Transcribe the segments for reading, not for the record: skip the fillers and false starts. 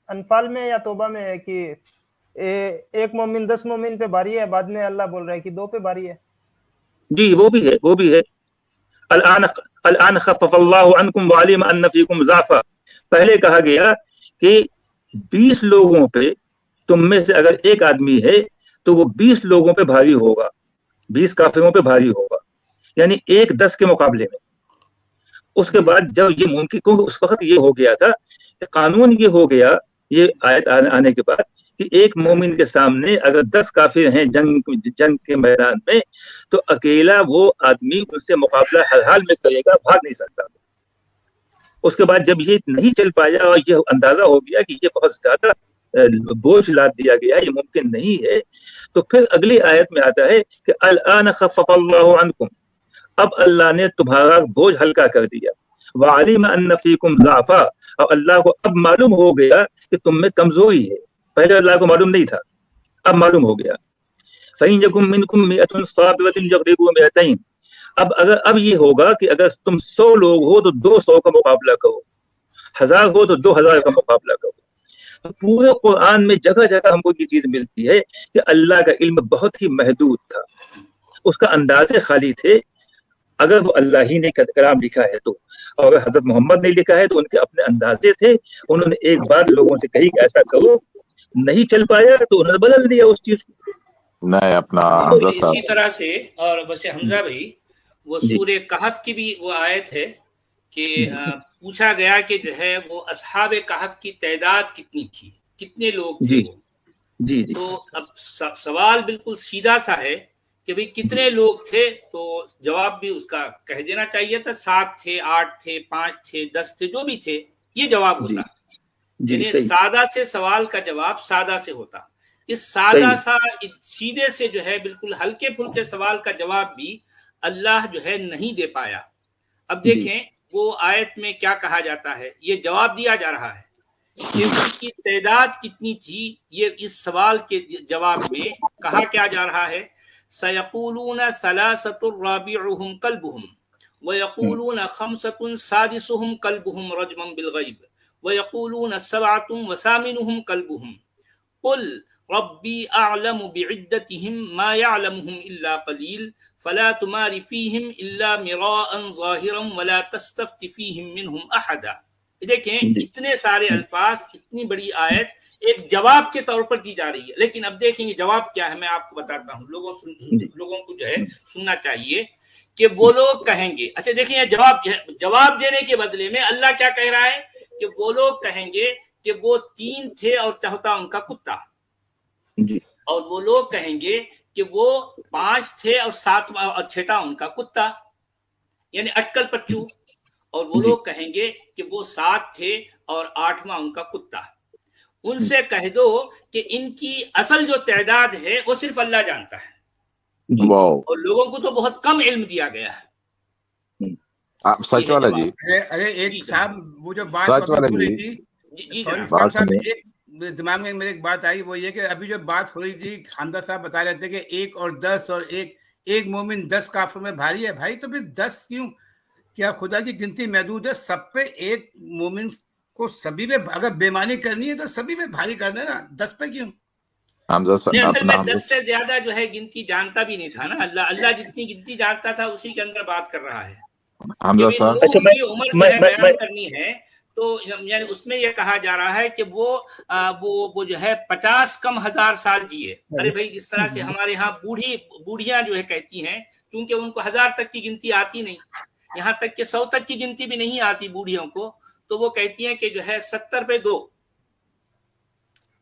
انفال میں یا توبہ میں ہے کہ ایک مومن 10 مومن پہ بھاری ہے، بعد میں اللہ بول رہا ہے کہ 2 پہ بھاری ہے. جی وہ بھی ہے. الان خفف اللہ عنکم وعلم ان فیکم ضعفا، پہلے کہا گیا کہ 20 لوگوں پہ تم میں سے اگر ایک آدمی ہے تو وہ 20 لوگوں پہ بھاری ہوگا، 20 کافروں پہ بھاری ہوگا، یعنی 1 10 کے مقابلے میں. اس کے بعد جب یہ ممکن، کیونکہ اس وقت یہ ہو گیا تھا کہ قانون یہ ہو گیا یہ آیت آنے کے بعد کہ ایک مومن کے سامنے اگر 10 کافر ہیں جنگ کے میدان میں تو اکیلا وہ آدمی ان سے مقابلہ ہر حال میں کرے گا، بھاگ نہیں سکتا. اس کے بعد جب یہ نہیں چل پایا اور یہ اندازہ ہو گیا کہ یہ بہت زیادہ بوجھ لاد دیا گیا، یہ ممکن نہیں ہے، تو پھر اگلی آیت میں آتا ہے کہ الان خفف اللہ عنکم، اب اللہ نے تمہارا بوجھ ہلکا کر دیا. وعلم ان فیکم ضعفا، اور اللہ کو اب معلوم ہو گیا کہ تم میں کمزوری ہے، پہلے اللہ کو معلوم نہیں تھا، اب معلوم ہو گیا. فإن يكن منكم 100 صابرة يغلبوا 200، اب یہ ہوگا کہ اگر تم 100 لوگ ہو تو 200 کا مقابلہ کرو، 1000 ہو تو 2000 کا مقابلہ کرو. تو پورے قرآن میں جگہ جگہ ہم کو یہ چیز ملتی ہے کہ اللہ کا علم بہت ہی محدود تھا، اس کا اندازے خالی تھے. اگر وہ اللہ ہی نے کلام لکھا ہے تو، اور اگر حضرت محمد نے لکھا ہے تو ان کے اپنے اندازے تھے. انہوں نے ایک بار لوگوں سے کہی کہ ایسا کرو، نہیں چل پایا تو انہوں نے بدل دیا اس چیز کو. نہیں اپنا اسی طرح سے. اور ویسے حمزہ بھائی وہ سورہ کہف کی بھی وہ آیت ہے کہ پوچھا گیا کہ جو ہے وہ اصحاب کہف کی تعداد کتنی تھی، کتنے لوگ تھے وہ. جی تو اب سوال بالکل سیدھا سا ہے کہ بھئی کتنے لوگ تھے، تو جواب بھی اس کا کہہ دینا چاہیے تھا، 7 تھے، 8 تھے، 5 تھے، 10 تھے، جو بھی تھے، یہ جواب ہوتا. یعنی سادہ سے سوال کا جواب سادہ سے ہوتا. اس سادہ سا سیدھے سے جو ہے بالکل ہلکے پھلکے سوال کا جواب بھی اللہ جو ہے نہیں دے پایا. اب دیکھیں وہ آیت میں کیا کہا جاتا ہے، یہ جواب دیا جا رہا ہے کہ ان کی تعداد کتنی تھی. یہ اس سوال کے جواب میں کہا کیا جا رہا ہے، سَيَقُولُونَ ثَلَاثَةٌ رَابِعُهُمْ كَلْبُهُمْ وَيَقُولُونَ خَمْسَةٌ سَادِسُهُمْ كَلْبُهُمْ رَجْمًا بِالْغَيْبِ وَيَقُولُونَ سَبْعَةٌ وَثَامِنُهُمْ كَلْبُهُمْ قُلْ رَبِّي أَعْلَمُ بِعِدَّتِهِمْ مَا يَعْلَمُهُمْ إِلَّا قَلِيلٌ فَلَا تُمَارِ فِيهِمْ إِلَّا مِرَاءً ظَاهِرًا وَلَا تَسْتَفْتِ فِيهِمْ مِنْهُمْ أَحَدًا. دیکھیں اتنے سارے الفاظ، اتنی بڑی آیت ایک جواب کے طور پر دی جا رہی ہے. لیکن اب دیکھیں گے جواب کیا ہے، میں آپ کو بتاتا ہوں. لوگوں کو جو ہے سننا چاہیے کہ وہ لوگ کہیں گے. اچھا دیکھیں یہ جواب دینے کے بدلے میں اللہ کیا کہہ رہا ہے کہ وہ لوگ کہیں گے کہ وہ 3 تھے اور چوتھا ان کا کتا، اور وہ لوگ کہیں گے کہ وہ 5 تھے اور 7واں اور 6واں ان کا کتا، یعنی اٹکل پچو. اور وہ لوگ کہیں گے کہ وہ 7 تھے اور 8واں ان کا کتا. ان سے کہہ دو کہ ان کی اصل جو تعداد ہے وہ صرف اللہ جانتا ہے، اور لوگوں کو تو بہت کم علم دیا گیا ہے. سچ والا جی. ارے ایک صاحب وہ جو بات ہو رہی تھی دماغ میں میرے ایک بات آئی، وہ یہ کہ ابھی جو بات ہو رہی تھی حمزہ صاحب بتا رہے تھے کہ 1 اور 10 اور ایک مومن 10 کافر میں بھاری ہے. بھائی تو پھر 10 کیوں؟ کیا خدا کی گنتی محدود ہے؟ سب پہ ایک مومن کو سبھی پہ اگر بےمانی کرنی ہے تو سبھی پہ بھاری کر دینا، 10 پہ کیوں؟ اصل میں 10 سے زیادہ جو ہے گنتی جانتا بھی نہیں تھا نا. اللہ جتنی گنتی جانتا تھا اسی کے اندر بات کر رہا ہے. کی عمر جو ہے بیان کرنی ہے تو یعنی اس میں یہ کہا جا رہا ہے کہ وہ جو ہے 50 کم 1000 سال جیے. ارے بھائی جس طرح سے ہمارے ہاں بوڑھیاں جو ہے کہتی ہیں، کیونکہ ان کو 1000 تک کی گنتی آتی نہیں، یہاں تک کہ 100 تک کی گنتی بھی نہیں آتی بوڑھیوں کو، تو وہ کہتی ہیں کہ جو ہے 70 پہ 2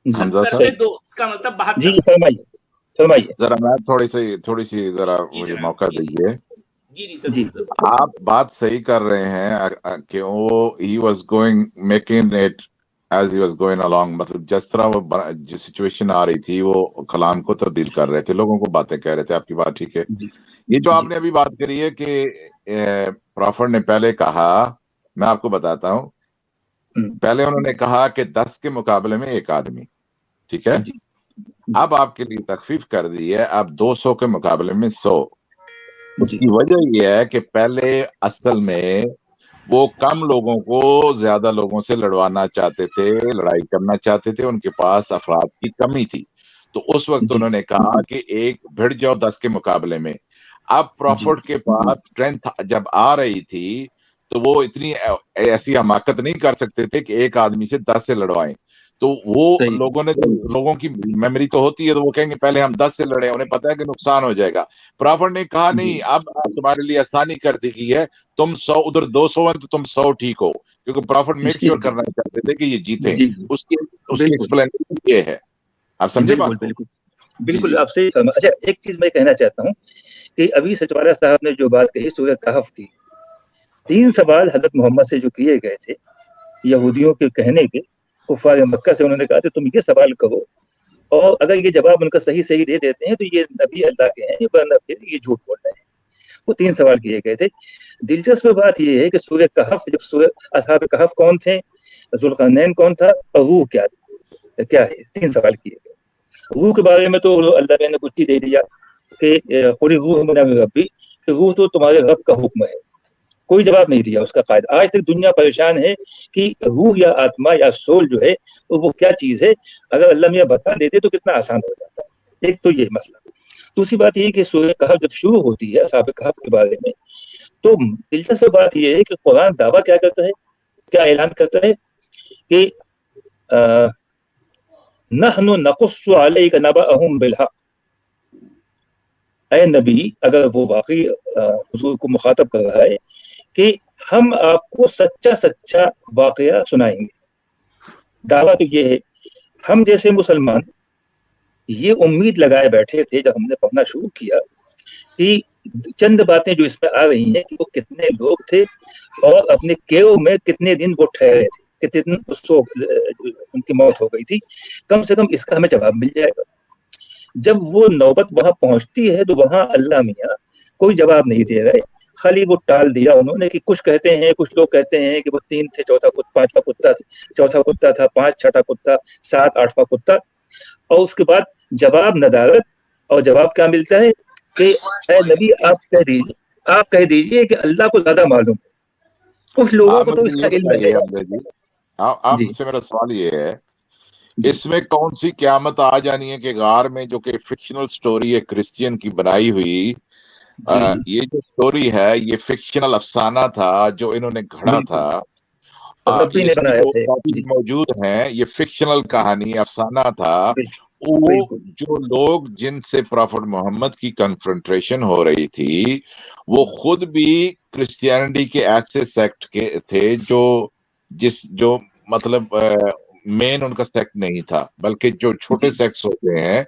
اس کا مطلب 72. ذرا میں تھوڑی سی ذرا مجھے موقع دیجیے. جی آپ بات صحیح کر رہے ہیں کہ وہ he was making it as he was going along. مطلب جس طرح وہ جو سچویشن آ رہی تھی وہ کلام کو تبدیل کر رہے تھے، لوگوں کو باتیں کہہ رہے تھے. آپ کی بات ٹھیک ہے. یہ جو آپ نے ابھی بات کری ہے کہ پروفٹ نے پہلے کہا، میں آپ کو بتاتا ہوں. پہلے انہوں نے کہا کہ 10 کے مقابلے میں ایک آدمی، ٹھیک ہے. اب آپ کے لیے تخفیف کر دی ہے، اب 200 کے مقابلے میں 100. اس کی وجہ یہ ہے کہ پہلے اصل میں वो कम लोगों को ज्यादा लोगों से लड़वाना चाहते थे, लड़ाई करना चाहते थे, उनके पास अफराद की कमी थी। तो उस वक्त उन्होंने कहा कि एक भिड़ जाओ 10 के मुकाबले में। अब प्रॉफिट के पास स्ट्रेंथ जब आ रही थी तो वो इतनी ऐसी हमाकत नहीं कर सकते थे कि एक आदमी से 10 से लड़वाएं। तो वो लोगों की मेमोरी तो होती है, तो वो कहेंगे पहले हम 10 से लड़े, उन्हें पता है कि नुकसान हो जाएगा। प्रॉफिट ने कहा नहीं, अब तुम्हारे लिए आसानी कर दी गई है, तुम 100 उधर 200 हैं तो तुम 100 ठीक हो, क्योंकि प्रॉफिट मेक श्योर करना चाहते थे कि ये जीते। उसकी एक्सप्लेनेशन ये है। आप समझे बात को? बिल्कुल आपसे। अच्छा, एक चीज मैं कहना चाहता हूँ कि अभी सचवाला साहब ने जो बात कही सूरह कहफ की, 3 सवाल हजरत मोहम्मद से जो किए गए थे यहूदियों के कहने के, कुफार मक्का से, उन्होंने कहा कि तुम ये सवाल करो और अगर ये जवाब उनका सही सही दे देते हैं तो ये नबी अल्लाह के हैं, वरना फिर ये झूठ बोल रहे हैं। वो 3 सवाल किए गए थे। दिलचस्प बात ये है कि सूरह कहफ, जब सूरह असहाब कहफ कौन थे, जुल्करनैन कौन था और रूह क्या है, 3 सवाल किए गए। रूह के बारे में तो अल्लाह ने कुछ ही दे दिया कि खुली रूह मिन रब्बी, रूह तो तुम्हारे रब का हुक्म है। कोई जवाब नहीं दिया उसका कायदा। आज तक दुनिया परेशान है कि रूह या आत्मा या सोल जो है वो क्या चीज है। अगर अल्लाह मियां बता देते तो कितना आसान हो जाता। एक तो ये मसला। दूसरी बात ये कि सूरह कहफ जब शुरू होती है असहाब कहफ के बारे में, तो दिलचस्प बात ये है कि कुरान दावा क्या करता है, क्या ऐलान करता है कि नहनु नकुस्सु अलैका नबअहुम बिलहक। ऐ नबी, अगर वो वाकई हुजूर को मुखातब कर रहा है कि हम आपको सच्चा सच्चा वाकया सुनाएंगे। दावा तो ये है। हम जैसे मुसलमान ये उम्मीद लगाए बैठे थे जब हमने पढ़ना शुरू किया कि चंद बातें जो इसमें आ रही हैं कि वो कितने लोग थे और अपने केव में कितने दिन वो ठहरे थे, कितने दिन उसको उनकी मौत हो गई थी, कम से कम इसका हमें जवाब मिल जाएगा। जब वो नौबत वहां पहुंचती है तो वहां अल्लाह मियां कोई जवाब नहीं दे रहे, खाली वो टाल दिया उन्होंने कि कुछ कहते हैं, कुछ लोग कहते हैं कि वो 3 थे, पांचवा कुत्ता था, 5 छठा कुत्ता, 7 8वां कुत्ता। और उसके बाद जवाब नदारत, और जवाब क्या मिलता है कि ऐ नबी आप कह दीजिए कि अल्लाह को ज्यादा मालूम है। कुछ लोगों को तो इसका इल्म है। आप मुझसे मेरा सवाल ये है, इसमें कौन सी क़यामत आ जानी है कि गार में, जो कि फिक्शनल स्टोरी है क्रिश्चियन की बनाई हुई, ये जो स्टोरी है ये फिक्शनल अफसाना था जो इन्होंने घड़ा था, मौजूद है, ये फिक्शनल कहानी अफसाना था। वो जो लोग जिनसे प्रॉफिट मोहम्मद की कन्फ्रंटेशन हो रही थी वो खुद भी क्रिश्चियनिटी के ऐसे सेक्ट के थे जो मतलब मेन उनका सेक्ट नहीं था, बल्कि जो छोटे सेक्ट्स होते हैं,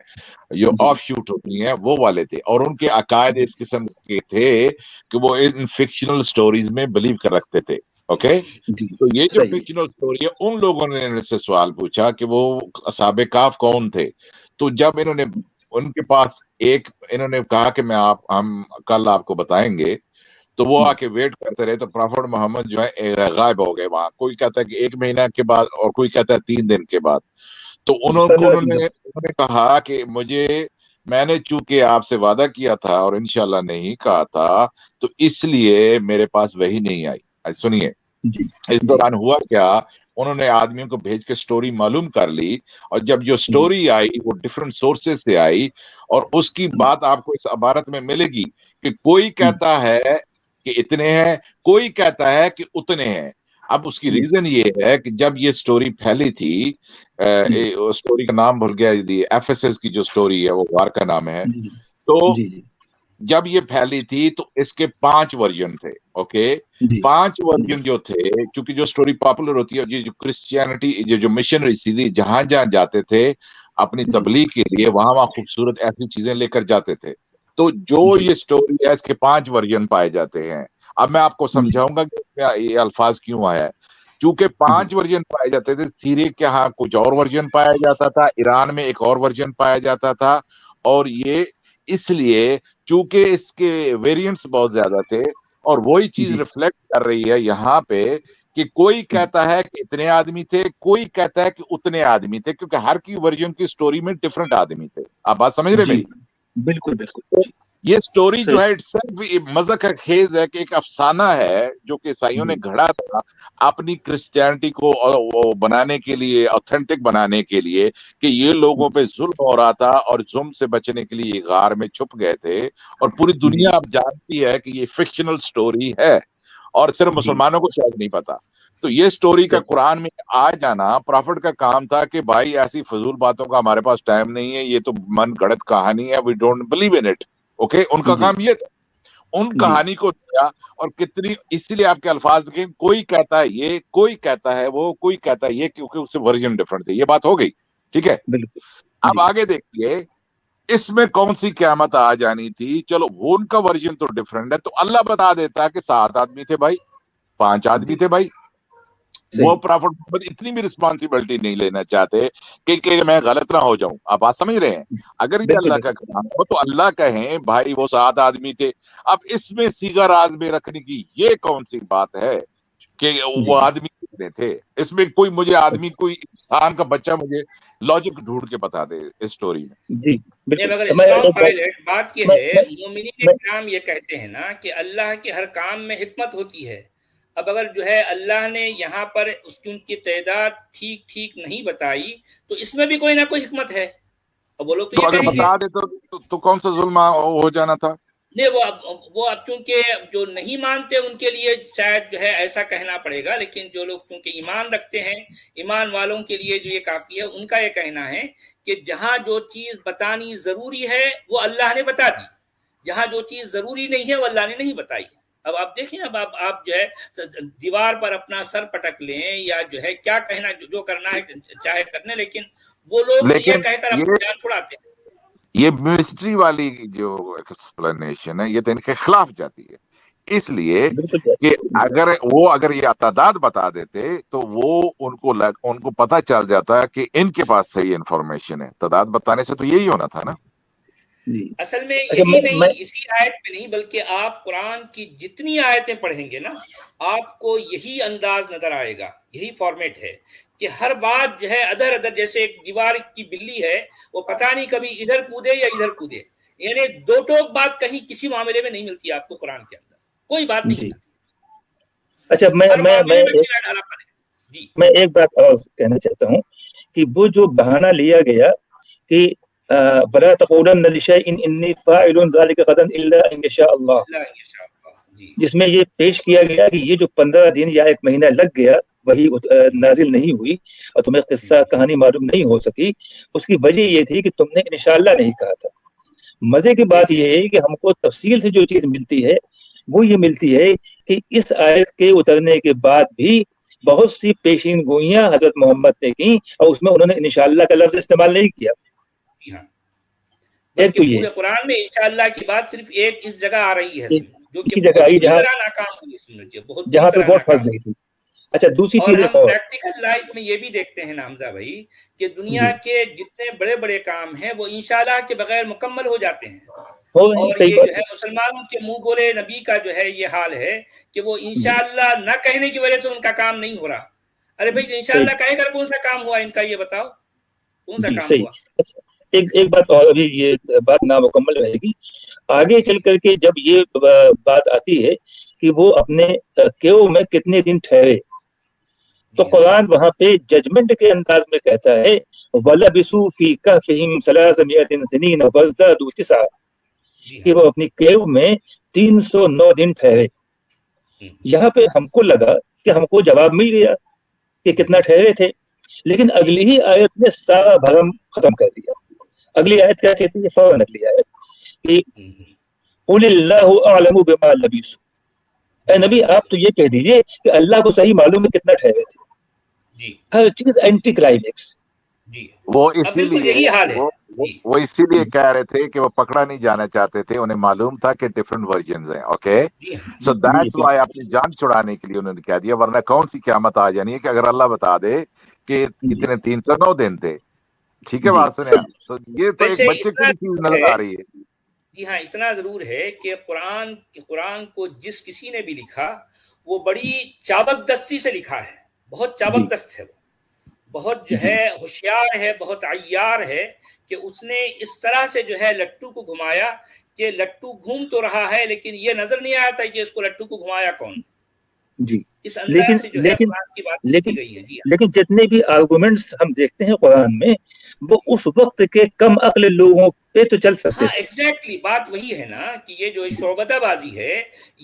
जो ऑफ शूट होती हैं, वो वाले थे। और उनके अकायद इस किस्म के थे कि वो इन फिक्शनल स्टोरीज में बिलीव कर रखते थे। ओके, तो ये जो फिक्शनल स्टोरी है, उन लोगों ने इनसे सवाल पूछा कि वो असहाबे कहफ कौन थे। तो जब इन्होंने उनके पास इन्होंने कहा कि हम कल आपको बताएंगे, तो वो आके वेट करते रहे। तो प्रॉफिट मोहम्मद जो है गायब हो गए वहां। कोई कहता है कि 1 महीना के बाद और कोई कहता है 3 दिन के बाद। तो उन्होंने कहा कि मैंने चूंकि आपसे वादा किया था और इंशाल्लाह नहीं कहा था, तो इसलिए मेरे पास वही नहीं आई। सुनिए, इस दौरान हुआ क्या, उन्होंने आदमियों को भेज के स्टोरी मालूम कर ली, और जब जो स्टोरी आई वो डिफरेंट सोर्सेज से आई, और उसकी बात आपको इस इबारत में मिलेगी कि कोई कहता है कि इतने हैं, कोई कहता है कि उतने हैं। अब उसकी रीजन ये है कि जब ये स्टोरी फैली थी, स्टोरी का नाम भूल गया, एफएसएस की जो स्टोरी है वो वार का नाम है। तो जब ये फैली थी तो इसके 5 वर्जन थे। ओके, 5 वर्जन जो थे, क्योंकि जो स्टोरी पॉपुलर होती है, ये जो क्रिश्चियनिटी जो मिशनरी सीधी जहां जाते थे अपनी तबलीग के लिए, वहां खूबसूरत ऐसी चीजें लेकर जाते थे। तो जो ये स्टोरी है इसके 5 वर्जन पाए जाते हैं। अब मैं आपको समझाऊंगा कि ये अल्फाज क्यों आया है। चूंकि 5 वर्जन पाए जाते थे, सीरिया के यहाँ कुछ और वर्जन पाया जाता था, ईरान में एक और वर्जन पाया जाता था, और ये इसलिए चूंकि इसके वेरिएंट्स बहुत ज्यादा थे, और वही चीज रिफ्लेक्ट कर रही है यहाँ पे कि कोई कहता है कि इतने आदमी थे, कोई कहता है कि उतने आदमी थे, क्योंकि हर की वर्जन की स्टोरी में डिफरेंट आदमी थे। आप बात समझ रहे हैं? बिल्कुल बिल्कुल। ये स्टोरी जो है इट्सेल्फ मज़ा का खेज है कि एक अफसाना है जो कि ईसाइयों ने गढ़ा था अपनी क्रिश्चियनिटी को वो बनाने के लिए, ऑथेंटिक बनाने के लिए, कि ये लोगों पे जुल्म हो रहा था और जुल्म से बचने के लिए गार में छुप गए थे, और पूरी दुनिया अब जानती है कि ये फिक्शनल स्टोरी है और सिर्फ मुसलमानों को शायद नहीं पता। तो ये स्टोरी का कुरान में आ जाना प्रॉफिट का काम था कि भाई ऐसी फजूल बातों का हमारे पास टाइम नहीं है, ये तो मन गढ़ंत कहानी है, we don't believe in it. Okay, उनका काम ये था, उन कहानी को दिया। और कितनी, इसीलिए आपके अल्फाज के कोई कहता है ये, कोई कहता है वो, कोई कहता है ये, क्योंकि उससे वर्जन डिफरेंट थे। ये बात हो गई, ठीक है। अब आगे देखिए, इसमें कौन सी क़यामत आ जानी थी, चलो वो उनका वर्जन तो डिफरेंट है, तो अल्लाह बता देता कि 7 आदमी थे भाई, 5 आदमी थे भाई। वो प्रॉफिट मोहम्मद इतनी भी रिस्पॉन्सिबिलिटी नहीं लेना चाहते कि मैं गलत ना हो जाऊं। आप बात समझ रहे हैं? अगर ये अल्लाह का काम हो तो अल्लाह कहें भाई वो 7 आदमी थे। अब इसमें सीगा राज में रखने की ये कौन सी बात है कि वो आदमी कितने थे? इसमें कोई मुझे आदमी, कोई इंसान का बच्चा मुझे लॉजिक ढूंढ के बता दे इस स्टोरी में। जी मगर स्ट्रॉन्ग पायलट बात ये है, मोमिनीन इकराम ये कहते हैं ना कि अल्लाह के हर काम में हिकमत होती है। अब अगर जो है अल्लाह ने यहाँ पर उसकी उनकी तादाद ठीक ठीक नहीं बताई तो इसमें भी कोई ना कोई हिकमत है। अब वो लोग तो अगर बता दे तो कौन सा जुल्म हो जाना था? नहीं, वो अब चूंकि जो नहीं मानते उनके लिए शायद जो है ऐसा कहना पड़ेगा, लेकिन जो लोग चूंकि ईमान रखते हैं, ईमान वालों के लिए जो ये काफी है। उनका ये कहना है कि जहां जो चीज बतानी जरूरी है वो अल्लाह ने बता दी, जहां जो चीज जरूरी नहीं है वो अल्लाह ने नहीं बताई। अब आप देखें, अब आप जो है दीवार पर अपना सर पटक लें या जो है क्या कहना, जो करना है चाहे करने, लेकिन वो लोग ये कहकर अपनी जान छुड़ाते हैं। ये मिस्ट्री वाली जो एक्सप्लेनेशन है ये तो इनके खिलाफ जाती है, इसलिए कि अगर ये तादाद बता देते तो वो उनको पता चल जाता है कि इनके पास सही इंफॉर्मेशन है। तादाद बताने से तो यही होना था ना। असल में यही नहीं, इसी आयत में नहीं बल्कि आप कुरान की जितनी आयतें पढ़ेंगे ना आपको यही अंदाज नजर आएगा, यही फॉर्मेट है कि हर बात जो है अदर अदर, जैसे एक दीवार की बिल्ली है, वो पता नहीं कभी इधर कूदे या इधर कूदे, यानी दो टोक बात कहीं किसी मामले में नहीं मिलती आपको कुरान के अंदर, कोई बात नहीं मिलती। अच्छा, मैं एक बात और कहना चाहता हूँ कि वो जो बहाना लिया गया कि वला तक़ूलन्ना लिशैइन इन्नी फ़ाइलुन ज़ालिका गदन इल्ला इन यशा अल्लाह, जिसमें ये पेश किया गया कि ये जो 15 दिन या 1 महीना लग गया वही नाजिल नहीं हुई और तुम्हें किस्सा कहानी मालूम नहीं हो सकी, उसकी वजह ये थी कि तुमने इंशाअल्लाह नहीं कहा था। मजे की बात ये है कि हमको तफसील से जो चीज मिलती है वो ये मिलती है कि इस आयत के उतरने के बाद भी बहुत सी पेशीन गोइयां हजरत मोहम्मद ने की और उसमें उन्होंने इंशाअल्लाह का लफ्ज इस्तेमाल नहीं किया। एक तो ये कुरान में इंशाअल्लाह की बात सिर्फ एक इस जगह आ रही है, जो कि जगह आई नाकाम हुई सुन्नत, जहाँ पे बहुत फंस गई थी। अच्छा, दूसरी चीज हम प्रैक्टिकल लाइफ में ये भी देखते हैं ना हमजा भाई कि दुनिया के जितने बड़े बड़े काम हैं वो इंशाअल्लाह के बगैर मुकम्मल हो जाते हैं। और ये जो है मुसलमानों के मुंह बोले नबी का जो है ये हाल है कि वो इंशाअल्लाह न कहने की वजह से उनका काम नहीं हो रहा। अरे भाई इंशाअल्लाह कहकर कौन सा काम हुआ इनका, ये बताओ कौन सा काम हुआ? एक बात और, अभी ये बात नामुकम्मल रहेगी, आगे चल करके जब ये बात आती है कि वो अपने केव में कितने दिन ठहरे, तो कुरान वहां पे जजमेंट के अंदाज में कहता है वलबिसू फी कहफिहिम सलासमियतिन सिनीन वज़दादू तिसआ, कि वो अपनी केव में 309 दिन ठहरे। यहाँ पे हमको लगा कि हमको जवाब मिल गया कि कितना ठहरे थे, लेकिन अगली ही आयत ने सारा भरम खत्म कर दिया। अगली आयत क्या कहती है? फौरन अगली आयत कि कुलिल्लाहु अअलमु बिमा लबिसू, ऐ नबी आप तो ये कह दीजिए कि अल्लाह को सही मालूम है कितना ठहरे थे। हर चीज एंटी क्लाइमेक्स। वो इसीलिए कह रहे थे कि वो पकड़ा नहीं जाना चाहते थे, उन्हें मालूम था कि डिफरेंट वर्जन्स हैं। ओके, सो दैट्स व्हाई अपनी जान छुड़ाने के लिए उन्होंने कह दिया, वरना कौन सी क़यामत आ जानी है कि अगर अल्लाह बता दे कि कितने 309 दिन थे। ठीक है, बात सुने। तो ये तो एक बच्चे की चीज नजर आ रही है। जी हाँ, इतना जरूर है कि कुरान को जिस किसी ने भी लिखा वो बड़ी चाबकदस्ती से लिखा है, बहुत चाबकदस्त है, बहुत जो है होशियार है, बहुत अय्यार है कि उसने इस तरह से जो है लट्टू को घुमाया کہ لٹو گھوم تو رہا ہے لیکن یہ نظر نہیں آتا کہ اس کو لٹو کو گھمایا کون. جی اس انداز سے جو ہے قرآن کی بات کی گئی ہے. لیکن جتنے بھی آرگومنٹس ہم دیکھتے ہیں قرآن میں وہ اس وقت کے کم عقل لوگوں پہ تو چل سکتے. ہاں ایگزیکٹلی بات وہی ہے نا کہ یہ جو شعبدہ بازی ہے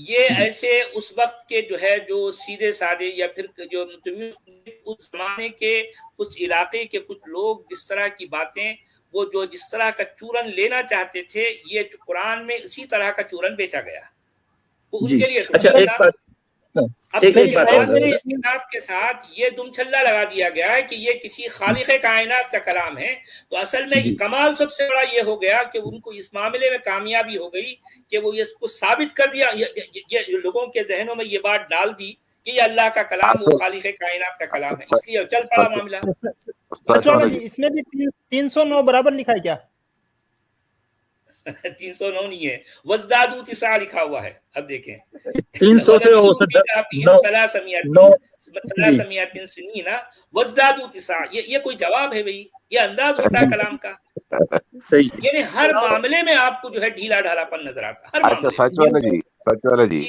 یہ ایسے اس وقت کے جو ہے جو سیدھے سادے یا پھر جو اس زمانے کے اس علاقے کے کچھ لوگ جس طرح کی باتیں وہ جو جس طرح کا چورن لینا چاہتے تھے یہ قرآن میں اسی طرح کا چورن بیچا گیا وہ ان کے لیے. اچھا ایک بات اب اس کتاب کے ساتھ یہ دم چھلا لگا دیا گیا ہے کہ یہ کسی خالق کائنات کا کلام ہے. تو اصل میں کمال سب سے بڑا یہ ہو گیا کہ ان کو اس معاملے میں کامیابی ہو گئی کہ وہ اس کو ثابت کر دیا. یہ لوگوں کے ذہنوں میں یہ بات ڈال دی کہ یہ اللہ کا کلام وہ خالق کائنات کا کلام ہے, اس لیے چل پڑا معاملہ. اس میں بھی 309 برابر لکھا ہے کیا؟ 309 نہیں ہے, وزدادو تسع لکھا ہوا ہے. اب دیکھیں 300 سے وزدادو تسع, یہ کوئی جواب ہے بھائی؟ یہ انداز ہوتا ہے کلام کا. یعنی ہر معاملے میں آپ کو جو ہے ڈھیلا ڈھالا پن نظر آتا. اچھا سچ والا جی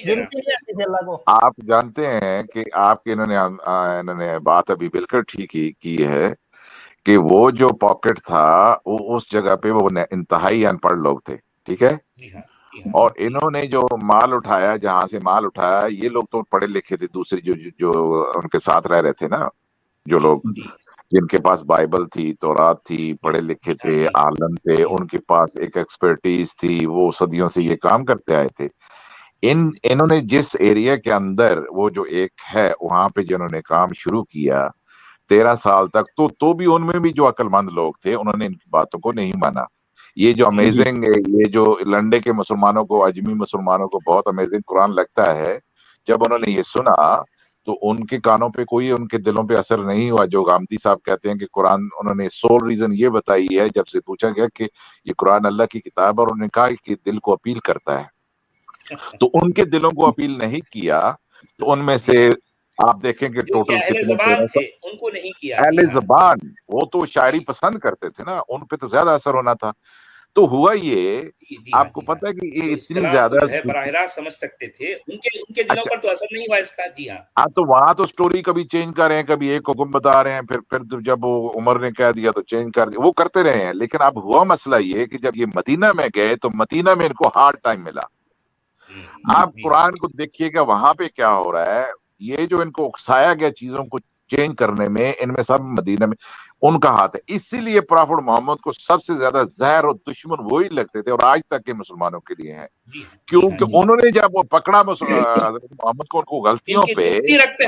آپ جانتے ہیں کہ آپ کے انہوں نے بات ابھی بالکل ٹھیک ہی کی ہے کہ وہ جو پاکٹ تھا وہ اس جگہ پہ وہ انتہائی ان پڑھ لوگ تھے, ٹھیک ہے, اور انہوں نے جو مال اٹھایا, جہاں سے مال اٹھایا, یہ لوگ تو پڑھے لکھے تھے, دوسرے جو ان کے ساتھ رہ رہے تھے نا, جو لوگ جن کے پاس بائبل تھی, تورات تھی, پڑھے لکھے تھے, عالم تھے, ان کے پاس ایک ایکسپرٹیز تھی, وہ صدیوں سے یہ کام کرتے آئے تھے. انہوں نے جس ایریا کے اندر وہ جو ایک ہے وہاں پہ جنہوں نے کام شروع کیا 13 سال تک, تو بھی ان میں بھی جو عقل مند لوگ تھے انہوں نے ان کی باتوں کو نہیں مانا. یہ جو امیزنگ ہے, یہ جو لنڈے کے مسلمانوں کو, اجمی مسلمانوں کو بہت امیزنگ قرآن لگتا ہے, جب انہوں نے یہ سنا تو ان کے کانوں پہ کوئی ان کے دلوں پہ اثر نہیں ہوا. جو غامدی صاحب کہتے ہیں کہ قرآن, انہوں نے سول ریزن یہ بتائی ہے جب سے پوچھا گیا کہ یہ قرآن اللہ کی کتاب, اور انہوں نے کہا کہ دل کو اپیل کرتا ہے, تو ان کے دلوں کو اپیل نہیں کیا. تو ان میں سے آپ دیکھیں کہ ٹوٹل اہل زبان تھے ان کو نہیں کیا. اہل زبان وہ تو شاعری پسند کرتے تھے نا, ان پہ تو زیادہ اثر ہونا تھا. تو ہوا یہ, آپ کو پتا ہے کہ یہ اتنی زیادہ براہ راست سمجھ سکتے تھے, ان کے دلوں پر تو اثر نہیں ہوا اس کا. جی ہاں, تو وہاں تو سٹوری کبھی چینج کر رہے ہیں, کبھی ایک حکم بتا رہے ہیں, پھر جب وہ عمر نے کہہ دیا تو چینج کر دیا, وہ کرتے رہے ہیں. لیکن اب ہوا مسئلہ یہ کہ جب یہ مدینہ میں گئے تو مدینہ میں ان کو ہارڈ ٹائم ملا. آپ قرآن کو دیکھیے گا وہاں پہ کیا ہو رہا ہے. یہ جو ان کو اکسایا گیا چیزوں کو چینج کرنے میں, ان میں سب مدینہ میں ان کا ہاتھ ہے. اسی لیے پرافٹ محمد کو سب سے زیادہ زہر اور دشمن وہی لگتے تھے, اور آج تک کے مسلمانوں کے لیے ہیں, کیونکہ انہوں نے جب وہ پکڑا حضرت محمد کو, ان کو غلطیوں پہ دکھتی رکھ پہ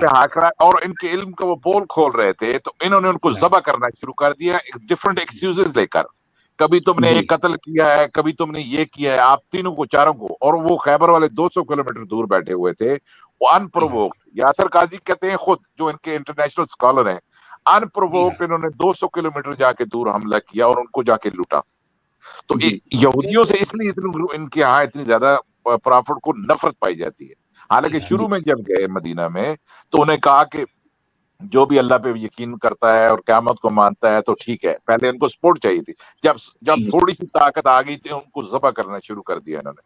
ہاتھ رکھا, اور ان کے علم کا وہ پول کھول رہے تھے, تو انہوں نے ان کو ذبح کرنا شروع کر دیا ڈفرنٹ ایکسکیوزز لے کر. کبھی تم نے ایک قتل کیا ہے, کبھی تم نے یہ کیا ہے, آپ تینوں کو چاروں کو. اور وہ خیبر والے 200 کلومیٹر دور بیٹھے ہوئے تھے, وہ ان پرووکڈ. یاسر قاضی کہتے ہیں خود, جو ان کے انٹرنیشنل اسکالر ہیں, ان پرووکڈ انہوں نے 200 کلومیٹر جا کے دور حملہ کیا اور ان کو جا کے لوٹا. تو یہودیوں سے اس لیے ان کے ہاں اتنی زیادہ پرافٹ کو نفرت پائی جاتی ہے. حالانکہ شروع میں جب گئے مدینہ میں تو انہیں کہا کہ جو بھی اللہ پہ یقین کرتا ہے اور قیامت کو مانتا ہے تو ٹھیک ہے. پہلے ان کو سپورٹ چاہیے تھی, جب تھوڑی سی طاقت آ گئی تھی ان کو ذبح کرنا شروع کر دیا انہوں نے.